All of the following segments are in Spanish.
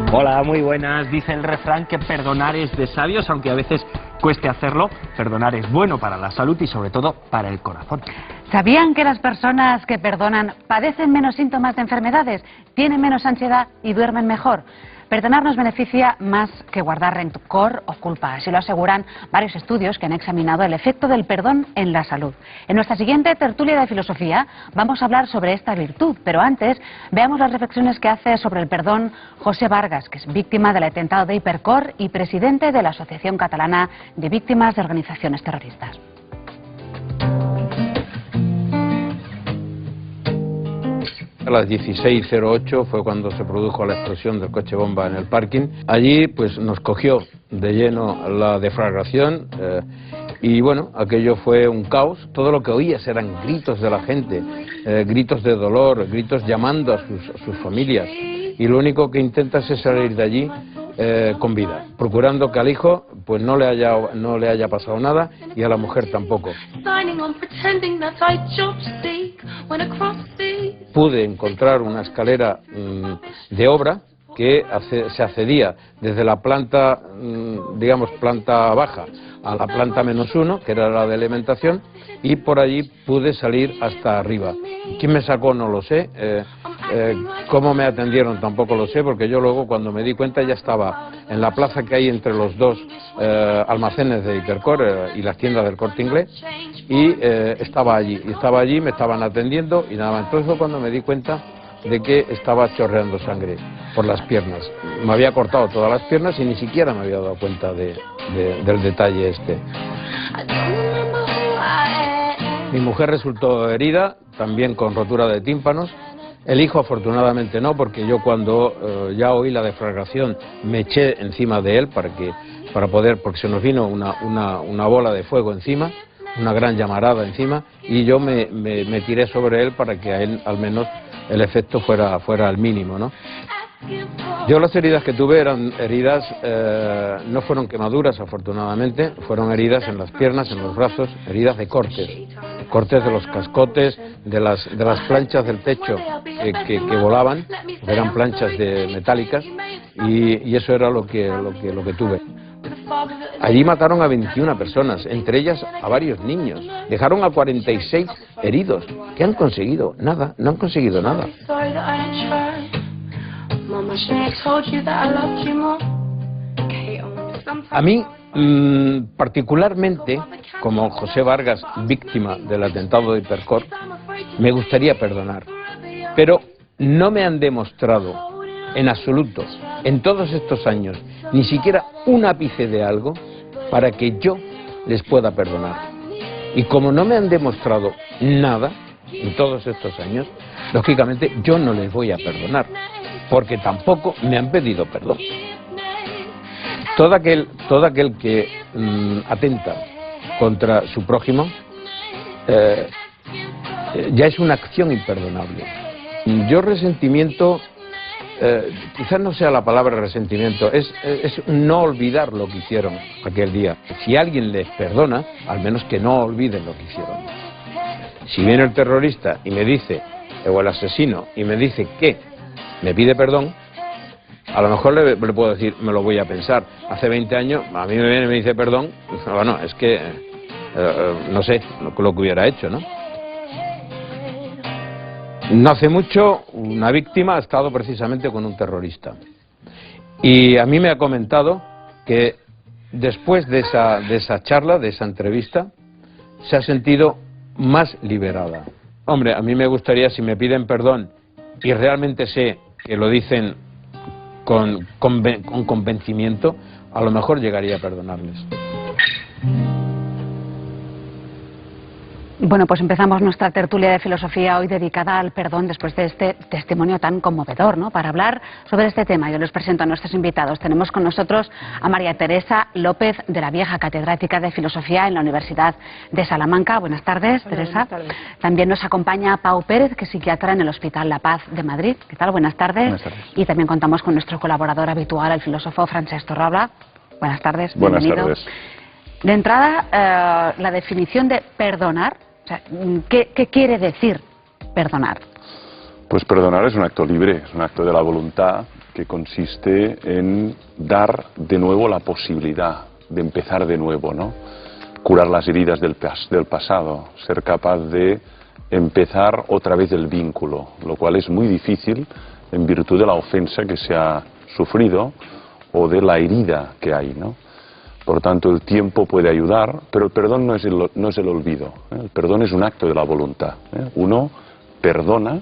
Hola, muy buenas. Dice el refrán que perdonar es de sabios, aunque a veces cueste hacerlo. Perdonar es bueno para la salud y sobre todo para el corazón. ¿Sabían que las personas que perdonan padecen menos síntomas de enfermedades, tienen menos ansiedad y duermen mejor? Perdonar nos beneficia más que guardar rencor o culpa. Así lo aseguran varios estudios que han examinado el efecto del perdón en la salud. En nuestra siguiente tertulia de filosofía vamos a hablar sobre esta virtud, pero antes veamos las reflexiones que hace sobre el perdón José Vargas, que es víctima del atentado de Hipercor y presidente de la Asociación Catalana de Víctimas de Organizaciones Terroristas. A las 16:08 fue cuando se produjo la explosión del coche bomba en el parking. Allí pues nos cogió de lleno la deflagración y bueno, aquello fue un caos. Todo lo que oías eran gritos de la gente, gritos de dolor, gritos llamando a sus familias. Y lo único que intentas es salir de allí con vida, procurando que al hijo pues no le haya pasado nada y a la mujer tampoco. Pude encontrar una escalera de obra que se accedía desde la planta, digamos, planta baja a la planta -1, que era la de alimentación, y por allí pude salir hasta arriba. ¿Quién me sacó? No lo sé. Cómo me atendieron tampoco lo sé, porque yo luego cuando me di cuenta ya estaba en la plaza que hay entre los dos almacenes de Hipercor y las tiendas del Corte Inglés, y estaba allí, me estaban atendiendo y nada más. Entonces fue cuando me di cuenta de que estaba chorreando sangre por las piernas. Me había cortado todas las piernas y ni siquiera me había dado cuenta del detalle este. Mi mujer resultó herida, también con rotura de tímpanos. El hijo afortunadamente no, porque yo cuando ya oí la deflagración me eché encima de él porque se nos vino una bola de fuego encima, una gran llamarada encima, y yo me tiré sobre él para que a él al menos el efecto fuera al mínimo, ¿no? Yo las heridas que tuve eran heridas, no fueron quemaduras afortunadamente, fueron heridas en las piernas, en los brazos, heridas de cortes de los cascotes, de las planchas del techo que volaban, eran planchas metálicas, y eso era lo que tuve. Allí mataron a 21 personas, entre ellas a varios niños. Dejaron a 46 heridos. ¿Qué han conseguido? Nada, no han conseguido nada. A mí, particularmente, como José Vargas, víctima del atentado de Hipercor, me gustaría perdonar. Pero no me han demostrado en absoluto, en todos estos años, ni siquiera un ápice de algo para que yo les pueda perdonar. Y como no me han demostrado nada en todos estos años, lógicamente yo no les voy a perdonar, porque tampoco me han pedido perdón. Todo aquel que atenta contra su prójimo ya es una acción imperdonable. Yo resentimiento, quizás no sea la palabra resentimiento, es no olvidar lo que hicieron aquel día. Si alguien les perdona, al menos que no olviden lo que hicieron. Si viene el terrorista y me dice, o el asesino, y me dice que me pide perdón, a lo mejor le puedo decir, me lo voy a pensar. Hace 20 años, a mí me viene y me dice perdón, bueno, es que no sé lo que hubiera hecho, ¿no? No hace mucho, una víctima ha estado precisamente con un terrorista. Y a mí me ha comentado que después de esa charla, de esa entrevista, se ha sentido más liberada. Hombre, a mí me gustaría, si me piden perdón, y realmente sé que lo dicen con convencimiento, a lo mejor llegaría a perdonarles. Bueno, pues empezamos nuestra tertulia de filosofía hoy dedicada al perdón después de este testimonio tan conmovedor, ¿no? Para hablar sobre este tema, yo les presento a nuestros invitados. Tenemos con nosotros a María Teresa López de la Vieja, catedrática de Filosofía en la Universidad de Salamanca. Buenas tardes, hola, Teresa. Buenas tardes. También nos acompaña Pau Pérez, que es psiquiatra en el Hospital La Paz de Madrid. ¿Qué tal? Buenas tardes. Buenas tardes. Y también contamos con nuestro colaborador habitual, el filósofo Francesc Torralba. Buenas tardes, bienvenido. Buenas tardes. De entrada, la definición de perdonar. O sea, ¿qué quiere decir perdonar? Pues perdonar es un acto libre, es un acto de la voluntad que consiste en dar de nuevo la posibilidad de empezar de nuevo, ¿no? Curar las heridas del pasado, ser capaz de empezar otra vez el vínculo, lo cual es muy difícil en virtud de la ofensa que se ha sufrido o de la herida que hay, ¿no? Por tanto, el tiempo puede ayudar, pero el perdón no es el olvido, ¿eh? El perdón es un acto de la voluntad, ¿eh? Uno perdona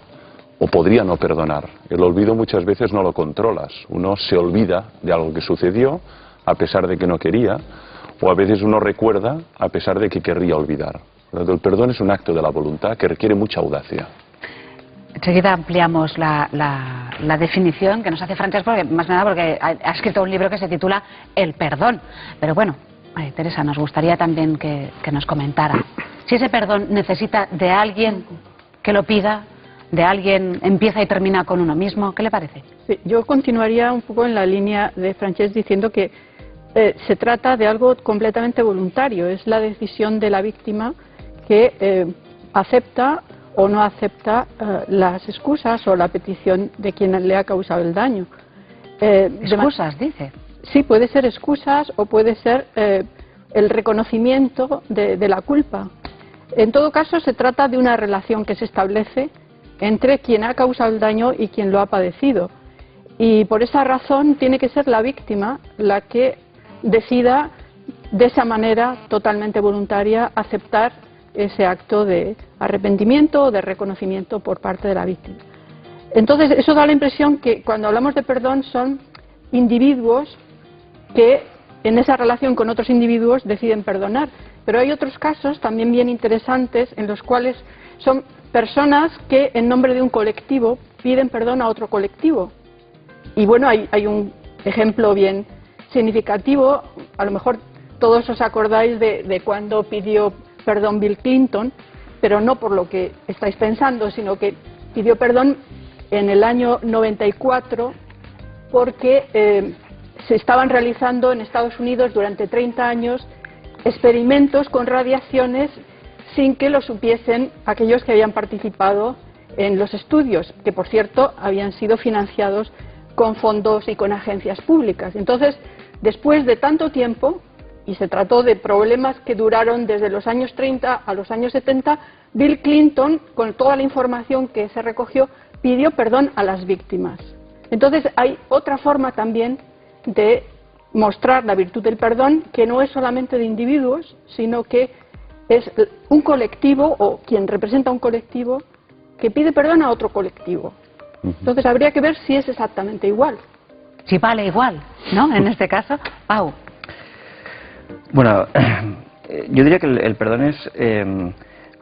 o podría no perdonar. El olvido muchas veces no lo controlas. Uno se olvida de algo que sucedió a pesar de que no quería, o a veces uno recuerda a pesar de que querría olvidar. El perdón es un acto de la voluntad que requiere mucha audacia. Enseguida ampliamos la definición que nos hace Francesc, porque, más que nada porque ha escrito un libro que se titula El perdón. Pero bueno, Teresa, nos gustaría también que nos comentara si ese perdón necesita de alguien que lo pida, de alguien empieza y termina con uno mismo. ¿Qué le parece? Sí, yo continuaría un poco en la línea de Francesc diciendo que se trata de algo completamente voluntario. Es la decisión de la víctima que acepta o no acepta las excusas o la petición de quien le ha causado el daño. ¿Excusas, dice? Sí, puede ser excusas o puede ser el reconocimiento de la culpa. En todo caso, se trata de una relación que se establece entre quien ha causado el daño y quien lo ha padecido. Y por esa razón tiene que ser la víctima la que decida de esa manera totalmente voluntaria aceptar ese acto de arrepentimiento o de reconocimiento por parte de la víctima. Entonces, eso da la impresión que cuando hablamos de perdón son individuos que en esa relación con otros individuos deciden perdonar. Pero hay otros casos también bien interesantes en los cuales son personas que en nombre de un colectivo piden perdón a otro colectivo. Y bueno, hay un ejemplo bien significativo, a lo mejor todos os acordáis de cuando pidió perdón Bill Clinton, pero no por lo que estáis pensando, sino que pidió perdón en el año 94 porque se estaban realizando en Estados Unidos durante 30 años experimentos con radiaciones sin que lo supiesen aquellos que habían participado en los estudios, que por cierto habían sido financiados con fondos y con agencias públicas. Entonces, después de tanto tiempo, y se trató de problemas que duraron desde los años 30 a los años 70, Bill Clinton, con toda la información que se recogió, pidió perdón a las víctimas. Entonces hay otra forma también de mostrar la virtud del perdón, que no es solamente de individuos, sino que es un colectivo o quien representa un colectivo que pide perdón a otro colectivo. Entonces habría que ver si es exactamente igual. Si vale igual, ¿no? En este caso, Pau. Bueno, yo diría que el perdón es,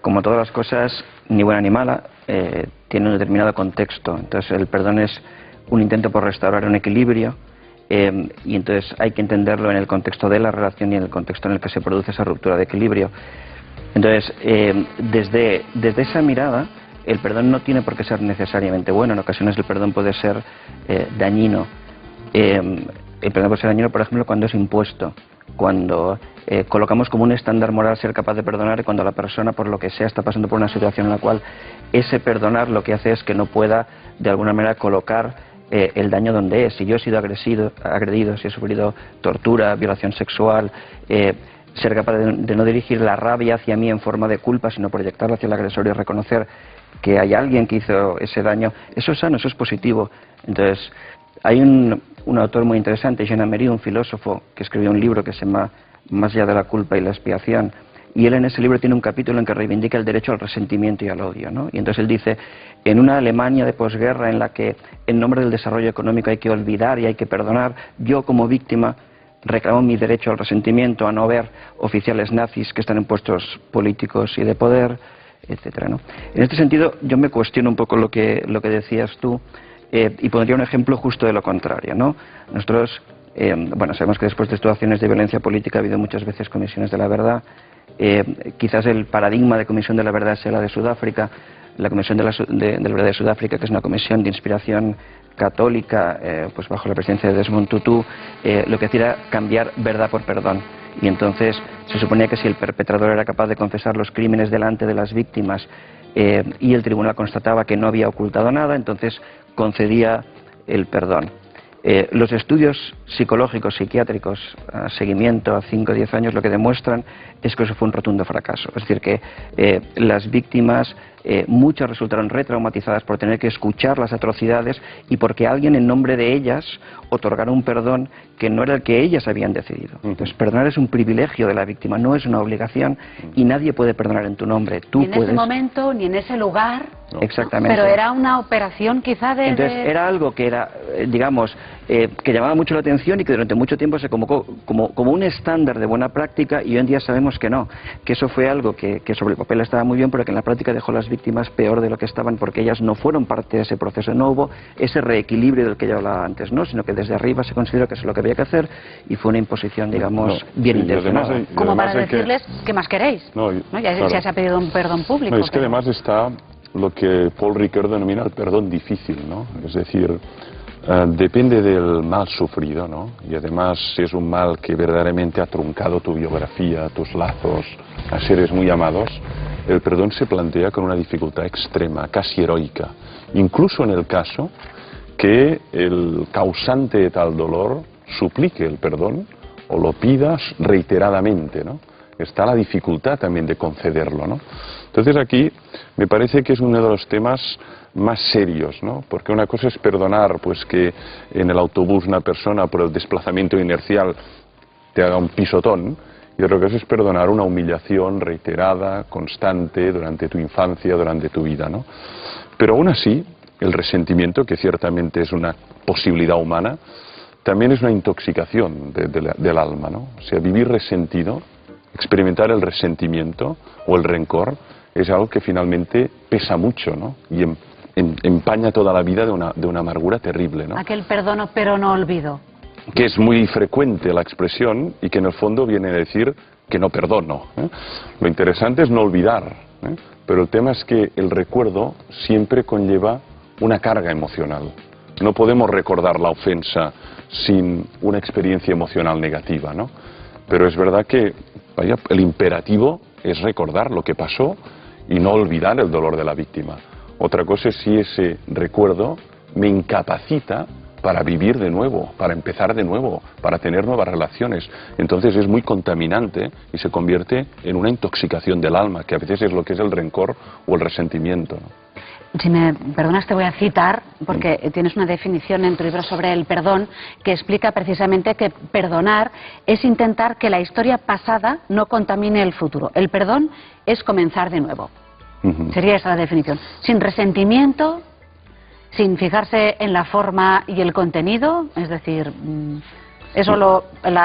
como todas las cosas, ni buena ni mala, tiene un determinado contexto. Entonces el perdón es un intento por restaurar un equilibrio y entonces hay que entenderlo en el contexto de la relación y en el contexto en el que se produce esa ruptura de equilibrio. Entonces, desde esa mirada, el perdón no tiene por qué ser necesariamente bueno. En ocasiones el perdón puede ser dañino. El perdón puede ser dañino, por ejemplo, cuando es impuesto, cuando colocamos como un estándar moral ser capaz de perdonar y cuando la persona, por lo que sea, está pasando por una situación en la cual ese perdonar lo que hace es que no pueda, de alguna manera, colocar el daño donde es. Si yo he sido agredido, si he sufrido tortura, violación sexual, ser capaz de no dirigir la rabia hacia mí en forma de culpa, sino proyectarla hacia el agresor y reconocer que hay alguien que hizo ese daño, eso es sano, eso es positivo. Entonces, hay un autor muy interesante, Jean Amery, un filósofo, que escribió un libro que se llama Más allá de la culpa y la expiación, y él en ese libro tiene un capítulo en que reivindica el derecho al resentimiento y al odio, ¿no? Y entonces él dice, en una Alemania de posguerra en la que en nombre del desarrollo económico hay que olvidar y hay que perdonar, yo como víctima reclamo mi derecho al resentimiento, a no ver oficiales nazis que están en puestos políticos y de poder, etcétera, ¿no? En este sentido, yo me cuestiono un poco lo que decías tú, y pondría un ejemplo justo de lo contrario, ¿no? Nosotros, bueno, sabemos que después de situaciones de violencia política ha habido muchas veces comisiones de la verdad. Quizás el paradigma de comisión de la verdad sea la de Sudáfrica. La Comisión de la Verdad de Sudáfrica, que es una comisión de inspiración católica, pues bajo la presidencia de Desmond Tutu, lo que hacía era cambiar verdad por perdón. Y entonces se suponía que si el perpetrador era capaz de confesar los crímenes delante de las víctimas y el tribunal constataba que no había ocultado nada, entonces concedía el perdón. Los estudios psicológicos, psiquiátricos, a seguimiento a 5 o 10 años, lo que demuestran es que eso fue un rotundo fracaso. Es decir, que las víctimas, muchas resultaron retraumatizadas por tener que escuchar las atrocidades y porque alguien en nombre de ellas otorgara un perdón que no era el que ellas habían decidido. Entonces, perdonar es un privilegio de la víctima, no es una obligación y nadie puede perdonar en tu nombre. Tú ni en puedes... ese momento, ni en ese lugar. No. Exactamente. Pero era una operación quizá de... Entonces, era algo que era, digamos, que llamaba mucho la atención y que durante mucho tiempo se convocó como un estándar de buena práctica, y hoy en día sabemos que no, que eso fue algo que sobre el papel estaba muy bien, pero que en la práctica dejó a las víctimas peor de lo que estaban, porque ellas no fueron parte de ese proceso, no hubo ese reequilibrio del que yo hablaba antes, ¿no? Sino que desde arriba se consideró que eso es lo que había que hacer y fue una imposición, digamos, bien intencionada. Como para decirles, ¿qué más queréis? Ya se ha pedido un perdón público. Es que además está lo que Paul Ricoeur denomina el perdón difícil, ¿no? Es decir, depende del mal sufrido, ¿no? Y además si es un mal que verdaderamente ha truncado tu biografía, tus lazos, a seres muy amados, el perdón se plantea con una dificultad extrema, casi heroica. Incluso en el caso que el causante de tal dolor suplique el perdón o lo pidas reiteradamente, ¿no? Está la dificultad también de concederlo, ¿no? Entonces aquí me parece que es uno de los temas más serios, ¿no? Porque una cosa es perdonar, pues que en el autobús una persona por el desplazamiento inercial te haga un pisotón, y otra cosa es perdonar una humillación reiterada, constante, durante tu infancia, durante tu vida, ¿no? Pero aún así, el resentimiento, que ciertamente es una posibilidad humana, también es una intoxicación del alma, ¿no? O sea, vivir resentido, experimentar el resentimiento o el rencor, es algo que finalmente pesa mucho, ¿no? Y empaña toda la vida de una amargura terrible, ¿no? Aquel perdono pero no olvido. Que es muy frecuente la expresión y que en el fondo viene a decir que no perdono, ¿eh? Lo interesante es no olvidar, ¿eh? Pero el tema es que el recuerdo siempre conlleva una carga emocional. No podemos recordar la ofensa sin una experiencia emocional negativa, ¿no? Pero es verdad que el imperativo es recordar lo que pasó y no olvidar el dolor de la víctima. Otra cosa es si ese recuerdo me incapacita para vivir de nuevo, para empezar de nuevo, para tener nuevas relaciones. Entonces es muy contaminante y se convierte en una intoxicación del alma, que a veces es lo que es el rencor o el resentimiento, ¿no? Si me perdonas, te voy a citar, porque tienes una definición en tu libro sobre el perdón que explica precisamente que perdonar es intentar que la historia pasada no contamine el futuro. El perdón es comenzar de nuevo. Sería esa la definición. Sin resentimiento, sin fijarse en la forma y el contenido, es decir, es solo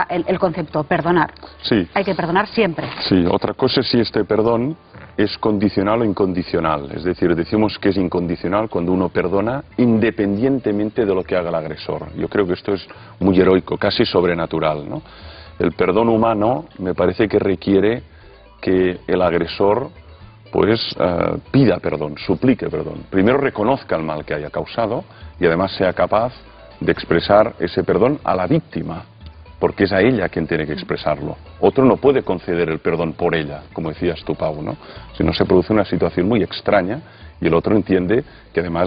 el concepto, perdonar. Sí. Hay que perdonar siempre. Sí, otra cosa es si este perdón es condicional o incondicional. Es decir, decimos que es incondicional cuando uno perdona independientemente de lo que haga el agresor. Yo creo que esto es muy heroico, casi sobrenatural, ¿no? El perdón humano me parece que requiere que el agresor pues pida perdón, suplique perdón. Primero reconozca el mal que haya causado y además sea capaz de expresar ese perdón a la víctima, porque es a ella quien tiene que expresarlo. Otro no puede conceder el perdón por ella, como decías tú, Pau, ¿no? Si no, se produce una situación muy extraña y el otro entiende que además